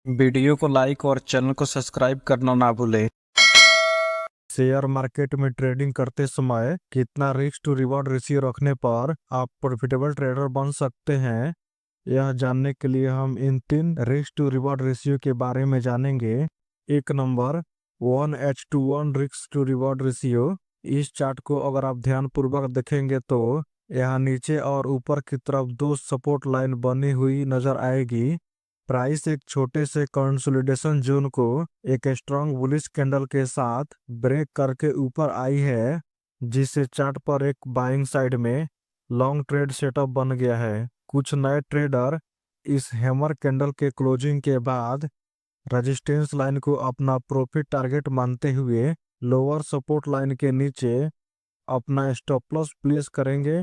Video को like और channel को सब्सक्राइब करना ना भूलें। शेयर मार्केट में ट्रेडिंग करते समय कितना रिस्क टू रिवॉर्ड रेशियो रखने पर आप प्रॉफिटेबल ट्रेडर बन सकते हैं, यह जानने के लिए हम इन 3 रिस्क टू रिवॉर्ड रेशियो के बारे में जानेंगे। एक number 1:1 risk to reward ratio. इस चार्ट को अगर आप ध्यान पूर्वक देखेंगे तो यहाँ नीचे और ऊपर की तरफ 2 सपोर्ट लाइन बनी हुई नजर आएगी। प्राइस एक छोटे से कंसोलिडेशन जोन को एक स्ट्रॉन्ग बुलिश कैंडल के साथ ब्रेक करके ऊपर आई है, जिससे चार्ट पर एक बाइंग साइड में लॉन्ग ट्रेड सेटअप बन गया है। कुछ नए ट्रेडर इस हैमर कैंडल के क्लोजिंग के बाद रेजिस्टेंस लाइन को अपना प्रॉफिट टारगेट मानते हुए लोअर सपोर्ट लाइन के नीचे अपना स्टॉप लॉस प्लेस करेंगे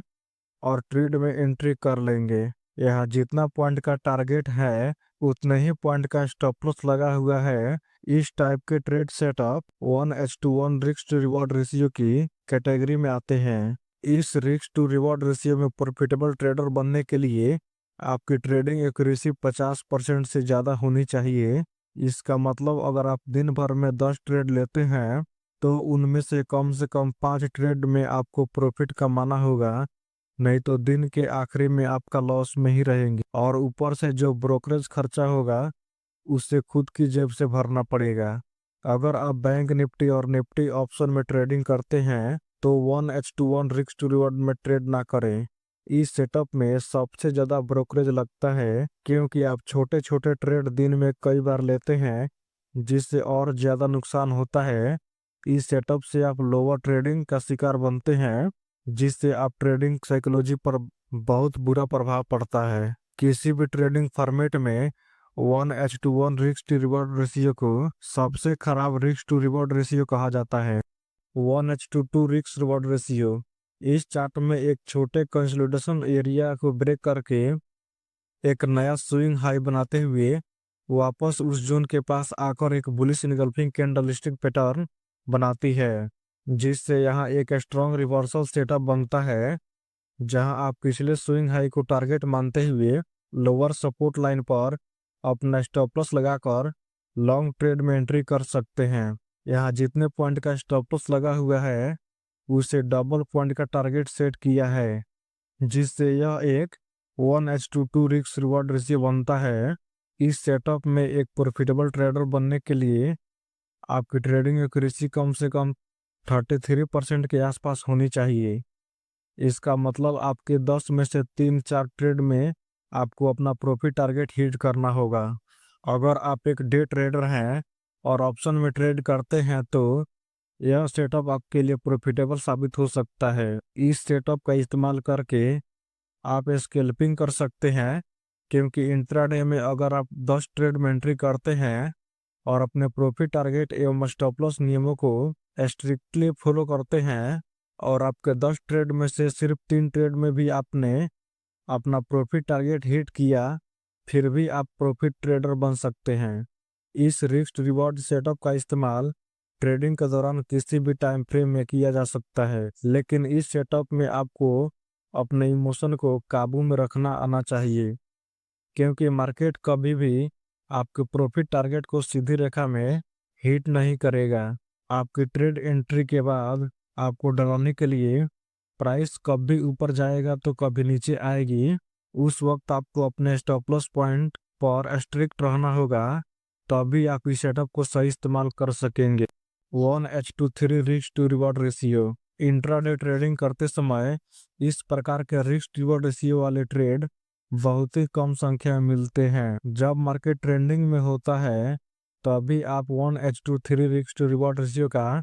और ट्रेड में एंट्री कर लेंगे। यहाँ जितना पॉइंट का टारगेट है उतने ही पॉइंट का स्टॉप लॉस लगा हुआ है। इस टाइप के trade setup 1:1 risk to reward ratio की कैटेगरी में आते हैं। इस रिस्क टू रिवॉर्ड रेशियो में प्रॉफिटेबल ट्रेडर बनने के लिए आपकी ट्रेडिंग एक्यूरेसी 50% से ज़्यादा होनी चाहिए। इसका मतलब अगर आप दिन भर में 10 ट्रेड लेते हैं तो उनमें से कम 5 ट्रेड में आपको प्रॉफिट कमाना होगा, नहीं तो दिन के आखिरी में आपका लॉस में ही रहेंगे और ऊपर से जो ब्रोकरेज खर्चा होगा उससे खुद की जेब से भरना पड़ेगा। अगर आप बैंक निफ्टी और निफ्टी ऑप्शन में ट्रेडिंग करते हैं तो 1:1 रिस्क टू रिवॉर्ड में ट्रेड ना करें। इस सेटअप में सबसे ज़्यादा ब्रोकरेज लगता है क्योंकि आप छोटे छोटे ट्रेड दिन में कई बार लेते हैं, जिससे और ज़्यादा नुकसान होता है। इस सेटअप से आप लोअर ट्रेडिंग का शिकार बनते हैं, जिससे आप ट्रेडिंग साइकोलॉजी पर बहुत बुरा प्रभाव पड़ता है। किसी भी ट्रेडिंग फॉर्मेट में 1:1 रिस्क टू रिवॉर्ड रेशियो को सबसे खराब रिस्क टू रिवॉर्ड रेशियो कहा जाता है। 1:2 रिस्क रिवॉर्ड रेशियो। इस चार्ट में एक छोटे कंसोलिडेशन एरिया को ब्रेक करके एक नया स्विंग हाई बनाते हुए वापस उस जोन के पास आकर एक बुलिश इनगल्फिंग कैंडलस्टिक पैटर्न बनाती है, जिससे यहाँ एक स्ट्रॉन्ग रिवर्सल सेटअप बनता है, जहां आप पिछले स्विंग हाई को टारगेट मानते हुए लोअर सपोर्ट लाइन पर अपना स्टॉप लॉस लगाकर लॉन्ग ट्रेड में एंट्री कर सकते हैं। यहाँ जितने पॉइंट का स्टॉप लॉस लगा हुआ है उसे डबल पॉइंट का टारगेट सेट किया है, जिससे यह एक 1:2 रिस्क रिवॉर्ड रेशियो बनता है। इस सेटअप में एक प्रॉफिटेबल ट्रेडर बनने के लिए आपकी ट्रेडिंग एक्यूरेसी कम से कम 33% के आसपास होनी चाहिए। इसका मतलब आपके 10 में से 3-4 ट्रेड में आपको अपना प्रॉफिट टारगेट हिट करना होगा। अगर आप एक डे ट्रेडर हैं और ऑप्शन में ट्रेड करते हैं तो यह सेटअप आपके लिए प्रॉफिटेबल साबित हो सकता है। इस सेटअप का इस्तेमाल करके आप स्कैल्पिंग कर सकते हैं, क्योंकि इंट्राडे में अगर आप 10 ट्रेड में एंट्री करते हैं और अपने प्रॉफिट टारगेट एवं स्टॉप लॉस नियमों को स्ट्रिक्टली फॉलो करते हैं और आपके 10 ट्रेड में से सिर्फ 3 ट्रेड में भी आपने अपना प्रॉफिट टारगेट हिट किया, फिर भी आप प्रॉफिट ट्रेडर बन सकते हैं। इस रिस्क रिवॉर्ड सेटअप का इस्तेमाल ट्रेडिंग के दौरान किसी भी टाइम फ्रेम में किया जा सकता है, लेकिन इस सेटअप में आपको अपने इमोशन को काबू में रखना आना चाहिए, क्योंकि मार्केट कभी भी आपके प्रॉफिट टारगेट को सीधी रेखा में हिट नहीं करेगा। आपकी ट्रेड एंट्री के बाद आपको डराने के लिए प्राइस कभी ऊपर जाएगा तो कभी नीचे आएगी, उस वक्त आपको अपने स्टॉप लॉस पॉइंट पर स्ट्रिक्ट रहना होगा, तभी आप इस सेटअप को सही इस्तेमाल कर सकेंगे। 1:3 risk to reward ratio. Intraday trading करते समय इस प्रकार के रिस्क रिवॉर्ड रेशियो वाले ट्रेड बहुत ही कम संख्या में मिलते हैं। जब मार्केट ट्रेंडिंग में होता है तभी आप 1:3 रिस्क टू रिवॉर्ड रेशियो का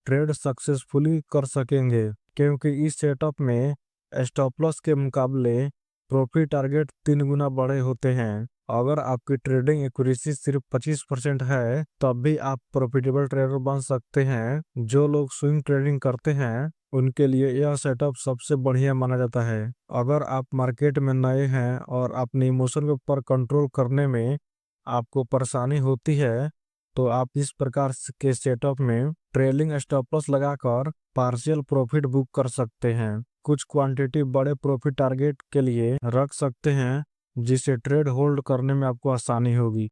ट्रेड सक्सेसफुली कर सकेंगे, क्योंकि इस सेटअप में स्टॉप लॉस के मुकाबले प्रॉफिट टारगेट 3 गुना बड़े होते हैं। अगर आपकी ट्रेडिंग एक्यूरेसी सिर्फ 25% है तब भी आप प्रॉफिटेबल ट्रेडर बन सकते हैं। जो लोग स्विंग ट्रेडिंग करते हैं उनके लिए यह सेटअप सबसे बढ़िया माना जाता है। अगर आप मार्केट में नए हैं और अपने इमोशन के ऊपर कंट्रोल करने में आपको परेशानी होती है तो आप इस प्रकार के सेटअप में ट्रेलिंग स्टॉप लॉस लगाकर पार्शियल प्रॉफिट बुक कर सकते हैं। कुछ क्वांटिटी बड़े प्रॉफिट टारगेट के लिए रख सकते हैं, जिससे ट्रेड होल्ड करने में आपको आसानी होगी।